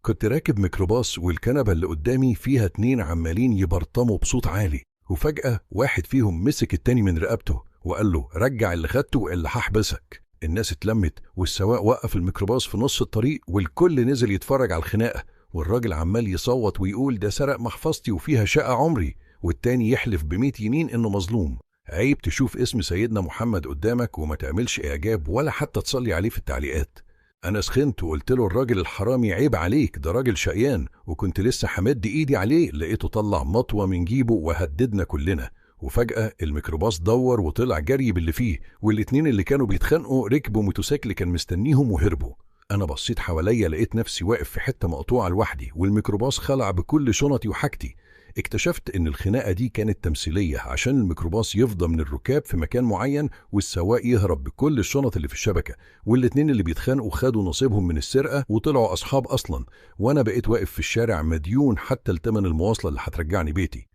كنت راكب ميكروباص والكنبة اللي قدامي فيها 2 عمالين يبرطموا بصوت عالي، وفجأة واحد فيهم مسك التاني من رقبته وقال له رجع اللي خدته وإلا هحبسك. الناس اتلمت والسواق وقف الميكروباص في نص الطريق والكل نزل يتفرج على الخناقة، والراجل عمال يصوت ويقول ده سرق محفظتي وفيها شقة عمري، والتاني يحلف ب100 يمين إنه مظلوم. عيب تشوف اسم سيدنا محمد قدامك وما تعملش إعجاب ولا حتى تصلي عليه في التعليقات. أنا سخنت وقلت له الراجل الحرامي عيب عليك، ده راجل شقيان، وكنت لسه همد إيدي عليه لقيته طلع مطوة من جيبه وهددنا كلنا. وفجأة الميكروباص دور وطلع جري باللي فيه، والاتنين اللي كانوا بيتخانقوا ركبوا موتوسيكل كان مستنيهم وهربوا. أنا بصيت حواليا لقيت نفسي واقف في حتة مقطوعة لوحدي، والميكروباص خلع بكل شنطي وحاجتي. اكتشفت ان الخناقة دي كانت تمثيلية عشان الميكروباص يفضى من الركاب في مكان معين والسواق يهرب بكل الشنط اللي في الشبكة، والاتنين اللي بيتخانقوا خدوا نصيبهم من السرقة وطلعوا أصحاب أصلا، وأنا بقيت واقف في الشارع مديون حتى لتمن المواصلة اللي هترجعني بيتي.